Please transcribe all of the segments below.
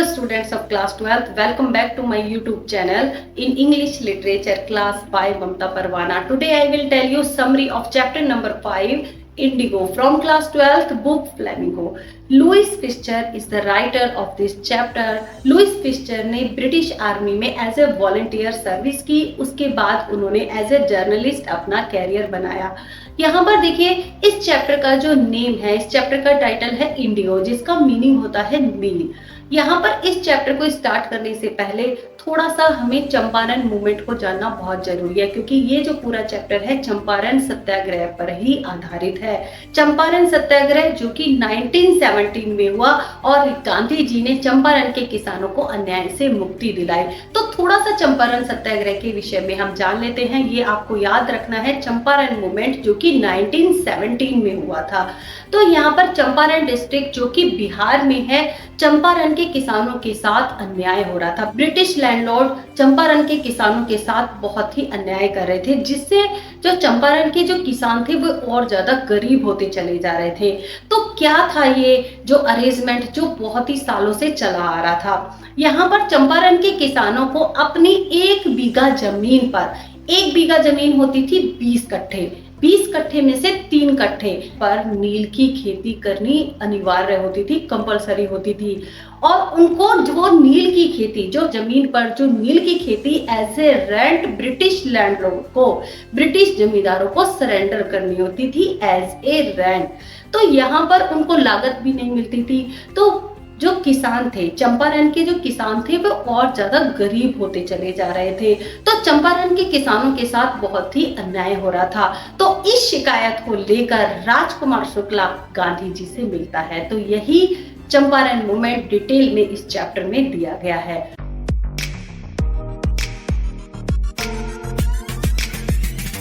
students of class 12th, welcome back to my YouTube channel in English Literature class by Mamta Parwana. Today I will tell you summary of chapter number 5, Indigo, from class 12th book Flamingo. Louis Fischer is the writer of this chapter. Louis Fischer ने British army में as a volunteer service की. उसके बाद उन्होंने as a journalist अपना career बनाया. यहाँ पर देखिए इस चैप्टर का जो नेम है, इस चैप्टर का टाइटल है इंडिगो, जिसका मीनिंग होता है नील. यहाँ पर इस चैप्टर को स्टार्ट करने से पहले थोड़ा सा हमें चंपारण मूवमेंट को जानना बहुत जरूरी है, क्योंकि ये जो पूरा चैप्टर है चंपारण सत्याग्रह पर ही आधारित है. चंपारण सत्याग्रह जो कि 1917 में हुआ और गांधी जी ने चंपारण के किसानों को अन्याय से मुक्ति दिलाई. तो थोड़ा सा चंपारण सत्याग्रह के विषय में हम जान लेते हैं. ये आपको याद रखना है, चंपारण मूवमेंट जो कि 1917 में हुआ था. तो यहाँ पर चंपारण डिस्ट्रिक्ट जो कि बिहार में है, चंपारण के किसानों के साथ अन्याय हो रहा था. ब्रिटिश लैंडलॉर्ड चंपारण के किसानों के साथ बहुत ही अन्याय कर रहे थे, जिससे जो चंपारण के जो किसान थे वो और ज्यादा गरीब होते चले जा रहे थे. तो क्या था ये जो अरेंजमेंट जो बहुत ही सालों से चला आ रहा था. यहाँ पर चंपारण के किसानों को अपनी 1 बीघा जमीन पर, 1 बीघा जमीन होती थी 20 कट्ठे, 20 कट्ठे में से 3 कट्ठे पर नील की खेती करनी अनिवार्य होती थी, कंपलसरी होती थी. और उनको जो नील की खेती, जो जमीन पर जो नील की खेती as a rent British landlord को, ब्रिटिश जमींदारों को सरेंडर करनी होती थी एज ए रेंट. तो यहाँ पर उनको लागत भी नहीं मिलती थी. तो जो किसान थे, चंपारण के जो किसान थे, वो और ज्यादा गरीब होते चले जा रहे थे. तो चंपारण के किसानों के साथ बहुत ही अन्याय हो रहा था. तो इस शिकायत को लेकर राजकुमार शुक्ला गांधी जी से मिलता है. तो यही चंपारण मूवमेंट डिटेल में इस चैप्टर में दिया गया है.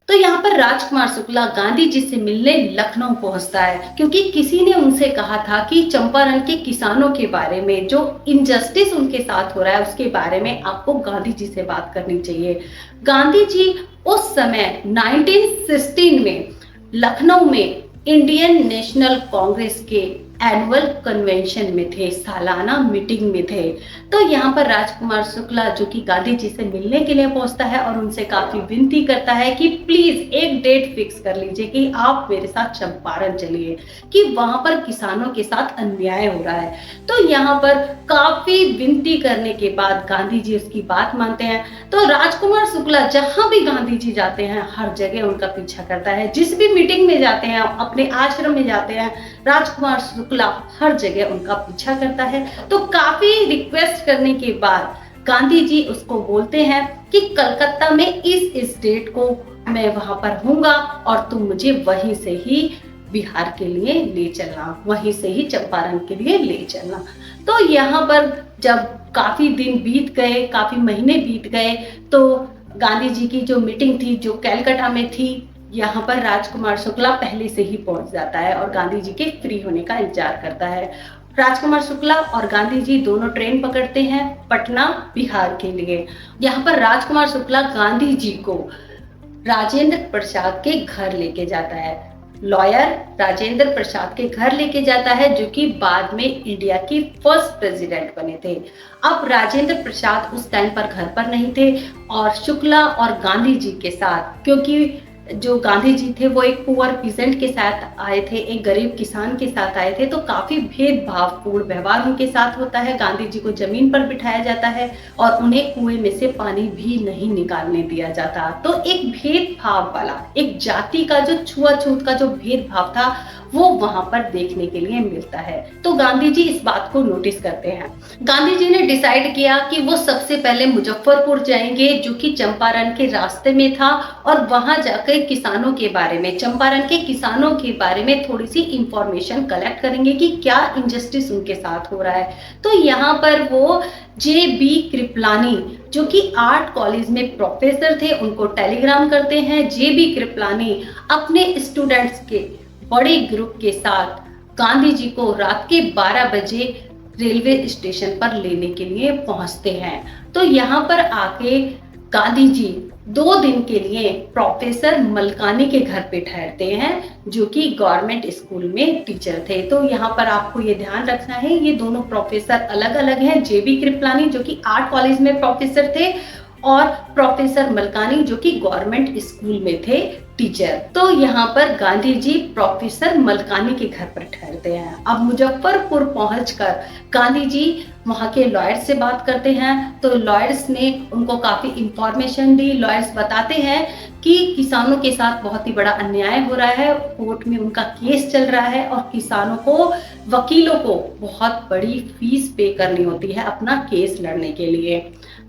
तो यहाँ पर राजकुमार शुक्ला गांधी जी से मिलने लखनऊ पहुंचता है, क्योंकि किसी ने उनसे कहा था कि चंपारण के किसानों के बारे में, जो इनजस्टिस उनके साथ हो रहा है उसके बारे में आपको गांधी जी से बात करनी चाहिए. गांधी जी उस समय 1916 में लखनऊ में इंडियन नेशनल कांग्रेस के एनुअल कन्वेंशन में थे, सालाना मीटिंग में थे. तो यहाँ पर राजकुमार शुक्ला जो कि गांधी जी से मिलने के लिए पहुंचता है और उनसे काफी विनती करता है कि प्लीज एक डेट फिक्स कर लीजिए कि आप मेरे साथ चंपारण चलिए, कि वहां पर किसानों के साथ अन्याय हो रहा है. तो यहाँ पर काफी विनती करने के बाद गांधी जी उसकी बात मानते हैं. तो राजकुमार शुक्ला जहां भी गांधी जी जाते हैं हर जगह उनका पीछा करता है. जिस भी मीटिंग में जाते हैं, अपने आश्रम में जाते हैं, राजकुमार शुक्ला हर जगह उनका पीछा करता है. तो काफी रिक्वेस्ट करने के बाद गांधी जी उसको बोलते हैं कि कलकत्ता में इस डेट को मैं वहां पर हूँगा और तुम मुझे वहीं से ही बिहार के लिए ले चलना, वहीं से ही चंपारण के लिए ले चलना. तो यहाँ पर जब काफी दिन बीत गए, काफी महीने बीत गए, तो गांधी जी की जो मीटिंग थी जो कलकत्ता में थी, यहाँ पर राजकुमार शुक्ला पहले से ही पहुंच जाता है और गांधी जी के फ्री होने का इंतजार करता है. राजकुमार शुक्ला और गांधी जी दोनों ट्रेन पकड़ते हैं पटना बिहार के लिए. यहाँ पर राजकुमार शुक्ला गांधी जी को राजेंद्र प्रसाद के घर लेके जाता है. लॉयर राजेंद्र प्रसाद के घर लेके जाता है, जो कि बाद में इंडिया की फर्स्ट प्रेसिडेंट बने थे. अब राजेंद्र प्रसाद उस टाइम पर घर पर नहीं थे और शुक्ला और गांधी जी के साथ, क्योंकि जो गांधी जी थे वो एक पुअर पीजेंट के साथ आए थे, एक गरीब किसान के साथ आए थे, तो काफी भेदभावपूर्ण व्यवहार उनके साथ होता है. गांधी जी को जमीन पर बिठाया जाता है और उन्हें कुएं में से पानी भी नहीं निकालने दिया जाता. तो एक भेदभाव वाला, एक जाति का जो छुआछूत का जो भेदभाव था वो वहां पर देखने के लिए मिलता है. तो गांधी जी इस बात को नोटिस करते हैं. गांधी जी ने डिसाइड किया कि वो सबसे पहले मुजफ्फरपुर जाएंगे, जो कि चंपारण के रास्ते में था, और वहां जाकर किसानों के बारे में, चंपारण के किसानों के बारे में थोड़ी सी इंफॉर्मेशन कलेक्ट करेंगे कि क्या इनजस्टिस उनके साथ हो रहा है. तो यहाँ पर वो जे.बी. कृपलानी जो कि आर्ट कॉलेज में प्रोफेसर थे, उनको टेलीग्राम करते हैं. जे.बी. कृपलानी अपने स्टूडेंट्स के बड़े ग्रुप के साथ गांधी जी को रात के 12 बजे रेलवे स्टेशन पर लेने के लिए पहुंचते हैं. तो यहाँ पर आके गांधी जी 2 दिन के लिए प्रोफेसर मलकानी के घर पे ठहरते हैं, जो कि गवर्नमेंट स्कूल में टीचर थे। तो यहाँ पर आपको ये ध्यान रखना है, ये दोनों प्रोफेसर अलग-अलग हैं। जेबी कृपलानी जो कि आर्ट कॉलेज में प्रोफेसर थे, और प्रोफेसर मलकानी जो कि गवर्नमेंट स्कूल में थे टीचर। तो यहाँ पर गांधी जी प्रोफेसर मलकानी के घर पर ठहरते हैं। अब मुजफ्फरपुर पहुंचकर गांधी जी वहाँ के लॉयर्स से बात करते हैं। तो लॉयर्स ने उनको काफी इंफॉर्मेशन दी। लॉयर्स बताते हैं कि किसानों के साथ बहुत ही बड़ा अन्याय हो रहा है, कोर्ट में उनका केस चल रहा है और किसानों को, वकीलों को बहुत बड़ी फीस पे करनी होती है अपना केस लड़ने के लिए।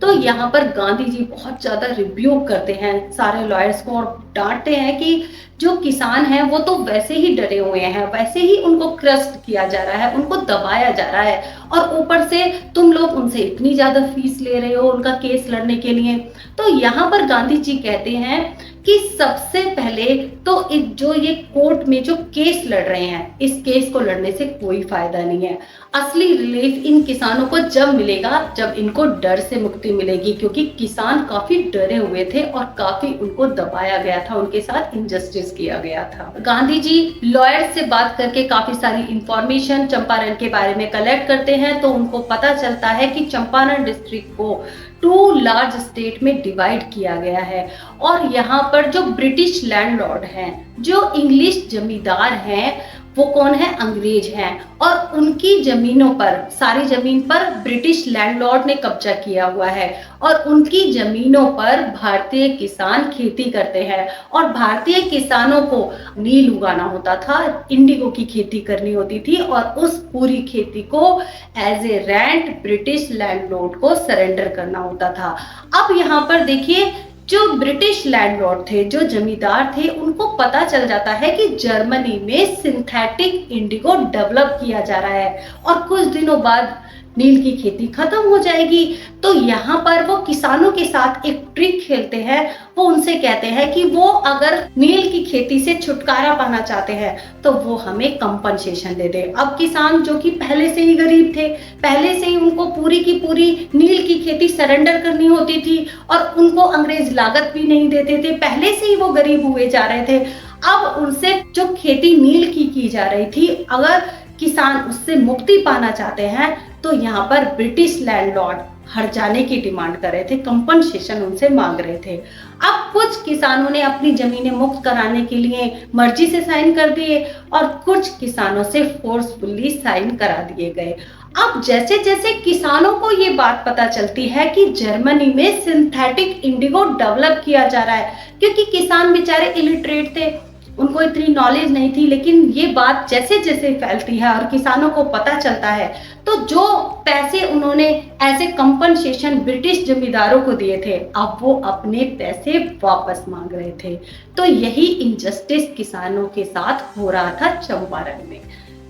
तो यहाँ पर गांधी जी बहुत ज्यादा रिब्यूक करते हैं सारे लॉयर्स को और डांटते हैं कि जो किसान हैं वो तो वैसे ही डरे हुए हैं, वैसे ही उनको क्रस्ट किया जा रहा है, उनको दबाया जा रहा है, और ऊपर से तुम लोग उनसे इतनी ज्यादा फीस ले रहे हो उनका केस लड़ने के लिए। तो यहाँ पर गांधी जी कहते हैं कि सबसे पहले तो जो ये कोर्ट में जो केस लड़ रहे हैं, इस केस को लड़ने से कोई फायदा नहीं है। असली रिलीफ इन किसानों को जब मिलेगा जब इनको डर से मुक्ति मिलेगी, क्योंकि किसान काफी डरे हुए थे और काफी उनको दबाया गया था, उनके साथ इनजस्टिस किया गया था। गांधी जी लॉयर से बात करके काफी सारी इंफॉर्मेशन चंपारण के बारे में कलेक्ट करते हैं। तो उनको पता चलता है कि चंपारण डिस्ट्रिक्ट को 2 लार्ज स्टेट में डिवाइड किया गया है, और यहाँ पर जो ब्रिटिश लैंडलॉर्ड हैं, जो इंग्लिश जमींदार हैं, वो कौन है? अंग्रेज हैं, और उनकी जमीनों पर, सारी जमीन पर ब्रिटिश लैंडलॉर्ड ने कब्जा किया हुआ है, और उनकी जमीनों पर भारतीय किसान खेती करते हैं। और भारतीय किसानों को नील उगाना होता था, इंडिगो की खेती करनी होती थी, और उस पूरी खेती को as a rent British landlord को सरेंडर करना होता था। अब यहाँ पर देखिए, जो ब्रिटिश लैंडलॉर्ड थे, जो जमींदार थे, उनको पता चल जाता है कि जर्मनी में सिंथेटिक इंडिगो डेवलप किया जा रहा है और कुछ दिनों बाद नील की खेती खत्म हो जाएगी। तो यहाँ पर वो किसानों के साथ एक ट्रिक खेलते हैं। वो उनसे कहते हैं कि वो अगर नील की खेती से छुटकारा पाना चाहते हैं तो वो हमें कंपनसेशन दे दे। अब किसान जो कि पहले से ही गरीब थे, पहले से ही उनको पूरी की पूरी नील की खेती सरेंडर करनी होती थी, और उनको अंग्रेज लागत भी नहीं देते थे, पहले से ही वो गरीब हुए जा रहे थे। अब उनसे जो खेती नील की जा रही थी, अगर किसान उससे मुक्ति पाना चाहते हैं तो यहाँ पर ब्रिटिश लैंडलॉर्ड हट जाने की डिमांड कर रहे थे, कंपनसेशन उनसे मांग रहे थे। अब कुछ किसानों ने अपनी जमीनें मुक्त कराने के लिए मर्जी से साइन कर दिए, और कुछ किसानों से फोर्सफुली साइन करा दिए गए। अब जैसे जैसे किसानों को ये बात पता चलती है कि जर्मनी में सिंथेटिक इंडिगो डेवलप किया जा रहा है, क्योंकि किसान बेचारे इलिटरेट थे, उनको इतनी नॉलेज नहीं थी, लेकिन ये बात जैसे जैसे फैलती है और किसानों को पता चलता है, तो जो पैसे उन्होंने एज ए कंपनसेशन ब्रिटिश जमींदारों को दिए थे, अब वो अपने पैसे वापस मांग रहे थे। तो यही इनजस्टिस किसानों के साथ हो रहा था चंपारण में।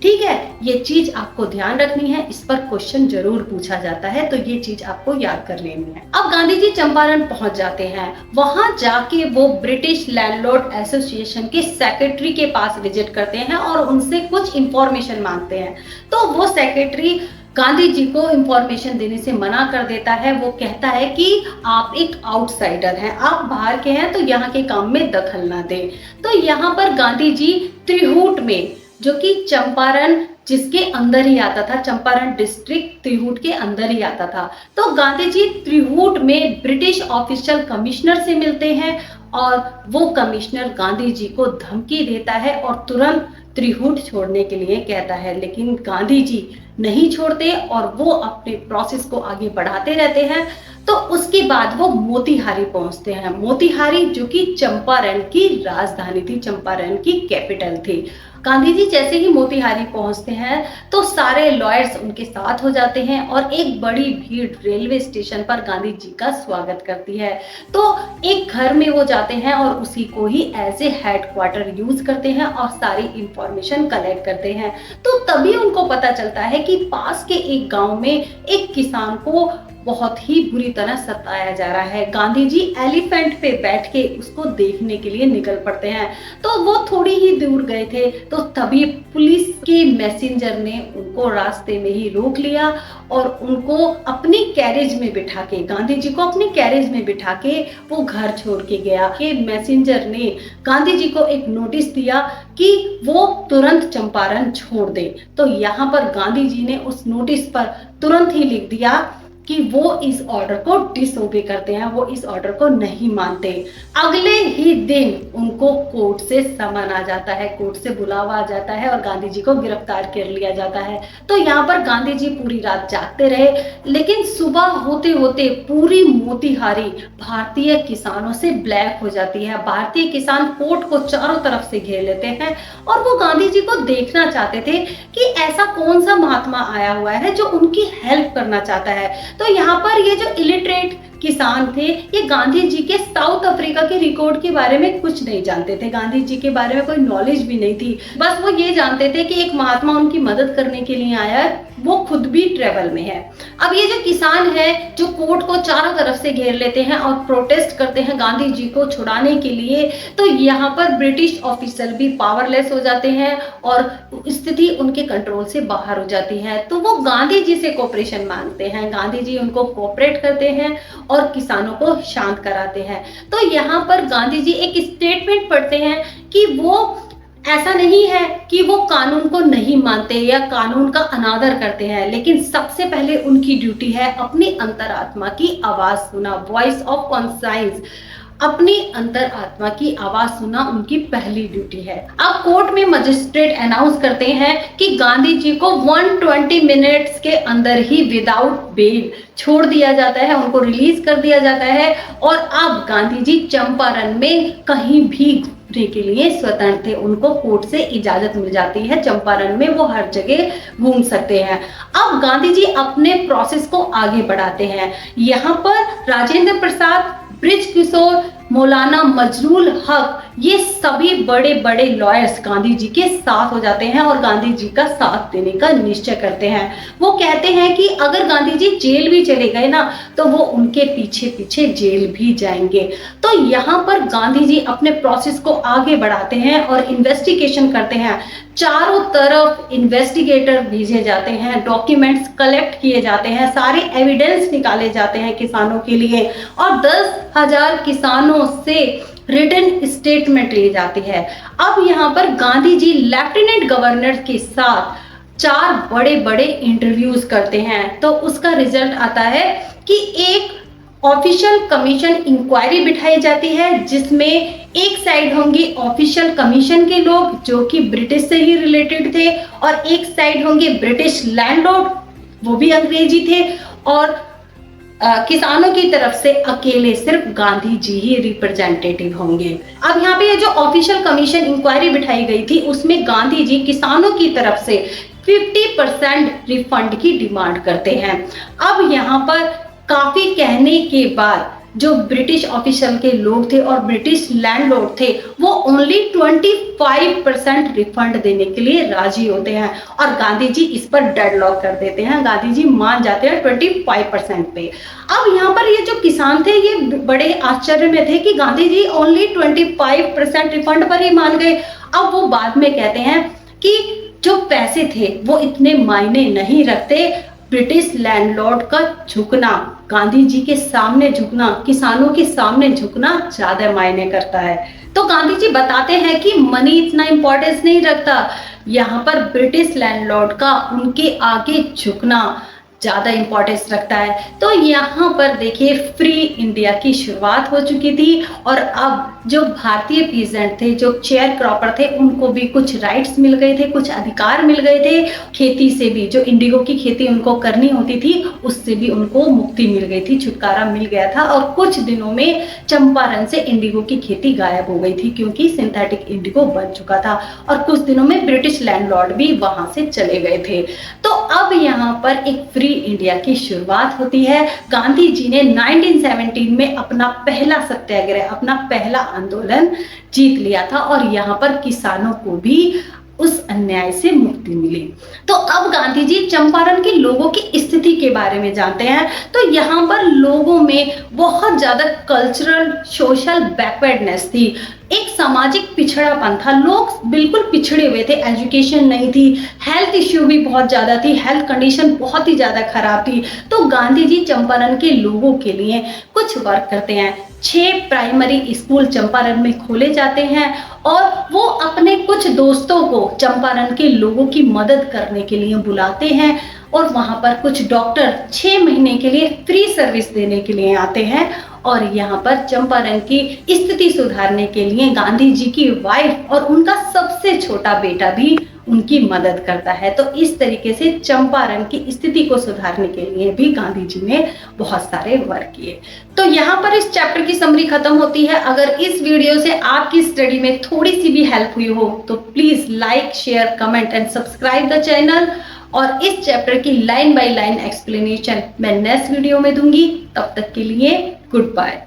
ठीक है, ये चीज आपको ध्यान रखनी है, इस पर क्वेश्चन जरूर पूछा जाता है, तो ये चीज आपको याद कर लेनी है। अब गांधी जी चंपारण पहुंच जाते हैं। वहां जाके वो ब्रिटिश लैंडलॉर्ड एसोसिएशन के सेक्रेटरी के पास विजिट करते हैं और उनसे कुछ इंफॉर्मेशन मांगते हैं। तो वो सेक्रेटरी गांधी जी को इंफॉर्मेशन देने से मना कर देता है। वो कहता है कि आप एक आउटसाइडर हैं, आप बाहर के हैं, तो यहाँ के काम में दखल ना दें। तो यहाँ पर गांधी जी त्रिहूट में, जो कि चंपारण जिसके अंदर ही आता था, चंपारण डिस्ट्रिक्ट त्रिहूट के अंदर ही आता था, तो गांधी जी त्रिहूट में ब्रिटिश ऑफिशियल कमिश्नर से मिलते हैं, और वो कमिश्नर गांधी जी को धमकी देता है और तुरंत त्रिहूट छोड़ने के लिए कहता है। लेकिन गांधी जी नहीं छोड़ते और वो अपने प्रोसेस को आगे बढ़ाते रहते हैं। तो उसके बाद वो मोतिहारी पहुंचते हैं। मोतिहारी जो कि चंपारण की राजधानी थी, चंपारण की कैपिटल थी। गांधी जी जैसे ही मोतिहारी पहुंचते हैं तो सारे लॉयर्स उनके साथ हो जाते हैं और एक बड़ी भीड़ रेलवे स्टेशन पर गांधी जी का स्वागत करती है। तो एक घर में वो जाते हैं और उसी को ही एज ए हेडक्वार्टर यूज करते हैं और सारी इंफॉर्मेशन कलेक्ट करते हैं। तो तभी उनको पता चलता है कि पास के एक गांव में एक किसान को बहुत ही बुरी तरह सताया जा रहा है। गांधी जी एलिफेंट पे बैठ के उसको देखने के लिए निकल पड़ते हैं। तो वो थोड़ी ही दूर गए थे तो तभी पुलिस के मैसेंजर ने उनको रास्ते में ही रोक लिया और उनको अपनी कैरेज में बिठा के, गांधी जी को अपनी कैरेज में बिठा के वो घर छोड़ के गया। कि मैसेंजर ने गांधी जी को एक नोटिस दिया कि वो तुरंत चंपारण छोड़ दे। तो यहाँ पर गांधी जी ने उस नोटिस पर तुरंत ही लिख दिया कि वो इस ऑर्डर को डिसओबे करते हैं, वो इस ऑर्डर को नहीं मानते। अगले ही दिन उनको कोर्ट से समन आ जाता है, कोर्ट से बुलावा आ जाता है और गांधी जी को गिरफ्तार कर लिया जाता है। तो यहाँ पर गांधी जी पूरी रात जागते रहे, लेकिन सुबह होते होते पूरी मोतिहारी भारतीय किसानों से ब्लैक हो जाती है। भारतीय किसान कोर्ट को चारों तरफ से घेर लेते हैं और वो गांधी जी को देखना चाहते थे कि ऐसा कौन सा महात्मा आया हुआ है जो उनकी हेल्प करना चाहता है। तो यहाँ पर ये जो इलिटरेट किसान थे, ये गांधी जी के साउथ अफ्रीका के रिकॉर्ड के बारे में कुछ नहीं जानते थे, गांधी जी के बारे में कोई नॉलेज भी नहीं थी। बस वो ये जानते थे कि एक महात्मा उनकी मदद करने के लिए आया है, वो खुद भी ट्रेवल में है। अब ये जो किसान है जो कोर्ट को चारों तरफ से घेर लेते हैं और प्रोटेस्ट करते हैं गांधी जी को छुड़ाने के लिए, तो यहाँ पर ब्रिटिश ऑफिसर भी पावरलेस हो जाते हैं और स्थिति उनके कंट्रोल से बाहर हो जाती है। तो वो गांधी जी से कोऑपरेशन मांगते हैं, गांधी जी उनको कोऑपरेट करते हैं और किसानों को शांत कराते हैं। तो यहाँ पर गांधी जी एक स्टेटमेंट पढ़ते हैं कि वो ऐसा नहीं है कि वो कानून को नहीं मानते या कानून का अनादर करते हैं, लेकिन सबसे पहले उनकी ड्यूटी है अपनी अंतरात्मा की आवाज सुना, वॉइस ऑफ कॉन्साइंस, अपनी अंतरात्मा की आवाज सुना उनकी पहली ड्यूटी है। अब कोर्ट में मजिस्ट्रेट अनाउंस करते हैं कि गांधी जी को 120 मिनट्स के अंदर ही विदाउट बेल छोड़ दिया जाता है, उनको रिलीज कर दिया जाता है और अब गांधी जी चंपारण में कहीं भी घूमने के लिए स्वतंत्र थे, उनको कोर्ट से इजाजत मिल जाती है, चंपारण में वो हर जगह घूम सकते हैं। अब गांधी जी अपने प्रोसेस को आगे बढ़ाते हैं। यहाँ पर राजेंद्र प्रसाद, ब्रिज किशोर, मौलाना मजरूल हक, ये सभी बड़े बड़े लॉयर्स गांधी जी के साथ हो जाते हैं और गांधी जी का साथ देने का निश्चय करते हैं। वो कहते हैं कि अगर गांधी जी जेल भी चले गए ना तो वो उनके पीछे पीछे जेल भी जाएंगे। तो यहाँ पर गांधी जी अपने प्रोसेस को आगे बढ़ाते हैं और इन्वेस्टिगेशन करते हैं। चारों तरफ इन्वेस्टिगेटर भेजे जाते हैं, डॉक्यूमेंट्स कलेक्ट किए जाते हैं, सारे एविडेंस निकाले जाते हैं किसानों के लिए और 10,000 किसानों से रिटन स्टेटमेंट ली जाती है। अब यहाँ पर गांधी जी लेफ्टिनेंट गवर्नर के साथ 4 बड़े बड़े इंटरव्यूज करते हैं। तो उसका रिजल्ट आता है कि एक ऑफिशियल कमीशन इंक्वायरी बिठाई जाती है जिसमें एक साइड होंगे ऑफिशियल कमीशन के लोग जो कि ब्रिटिश से ही रिलेटेड थे और एक साइड होंगे ब्रिटिश लैंडलॉर्ड, वो भी अंग्रेजी थे और किसानों की तरफ से अकेले सिर्फ गांधी जी ही रिप्रेजेंटेटिव होंगे। अब यहाँ पे ये जो ऑफिशियल कमीशन इंक्वायरी बिठाई गई थी उसमें गांधी जी किसानों की तरफ से 50% रिफंड की डिमांड करते हैं। अब यहाँ पर काफी कहने के बाद जो ब्रिटिश ऑफिशियल के लोग थे और ब्रिटिश लैंडलॉर्ड थे वो ओनली 25% रिफंड देने के लिए राजी होते हैं और गांधी जी इस पर डेडलॉक कर देते हैं। गांधी जी मान जाते हैं 25% पे। अब यहाँ पर ये जो किसान थे ये बड़े आश्चर्य में थे कि गांधी जी ओनली 25% रिफंड पर ही मान गए। अब वो बाद में कहते हैं कि जो पैसे थे वो इतने मायने नहीं रखते, ब्रिटिश लैंडलॉर्ड का झुकना, गांधी जी के सामने झुकना, किसानों के सामने झुकना ज्यादा मायने करता है। तो गांधी जी बताते हैं कि मनी इतना इंपॉर्टेंस नहीं रखता, यहाँ पर ब्रिटिश लैंडलॉर्ड का उनके आगे झुकना ज्यादा इंपॉर्टेंस रखता है। तो यहाँ पर देखिए फ्री इंडिया की शुरुआत हो चुकी थी और अब जो भारतीय पीजेंट थे, जो शेयर क्रॉपर थे, उनको भी कुछ राइट्स मिल गए थे, कुछ अधिकार मिल गए थे। खेती से भी, जो इंडिगो की खेती उनको करनी होती थी उससे भी उनको मुक्ति मिल गई थी, छुटकारा मिल गया था और कुछ दिनों में चंपारण से इंडिगो की खेती गायब हो गई थी क्योंकि सिंथेटिक इंडिगो बन चुका था और कुछ दिनों में ब्रिटिश लैंडलॉर्ड भी वहां से चले गए थे। तो अब यहाँ पर एक फ्री इंडिया की शुरुआत होती है। गांधी जी ने 1917 में अपना पहला सत्याग्रह, अपना पहला आंदोलन जीत लिया था और यहाँ पर किसानों को भी उस अन्याय से मुक्ति मिली। तो अब गांधी जी चंपारण के लोगों की स्थिति के बारे में जानते हैं। तो यहाँ पर लोगों में बहुत ज्यादा कल्चरल सोशल बैकवर्डनेस थी, एक सामाजिक पिछड़ापन था, लोग बिल्कुल पिछड़े हुए थे, एजुकेशन नहीं थी, हेल्थ इश्यू भी बहुत ज्यादा थी, हेल्थ कंडीशन बहुत ही ज्यादा खराब थी। तो गांधी जी चंपारण के लोगों के लिए कुछ वर्क करते हैं। 6 प्राइमरी स्कूल चंपारण में खोले जाते हैं और वो अपने कुछ दोस्तों को चंपारण के लोगों की मदद करने के लिए बुलाते हैं और वहां पर कुछ डॉक्टर 6 महीने के लिए फ्री सर्विस देने के लिए आते हैं और यहाँ पर चंपारण की स्थिति सुधारने के लिए गांधी जी की वाइफ और उनका सबसे छोटा बेटा भी उनकी मदद करता है। तो इस तरीके से चंपारण की स्थिति को सुधारने के लिए भी गांधी जी ने बहुत सारे वर्क किए। तो यहाँ पर इस चैप्टर की समरी खत्म होती है। अगर इस वीडियो से आपकी स्टडी में थोड़ी सी भी हेल्प हुई हो तो please like, share, comment and subscribe the channel. और इस चैप्टर की लाइन बाय लाइन एक्सप्लेनेशन मैं नेक्स्ट वीडियो में दूंगी। तब तक के लिए गुड बाय।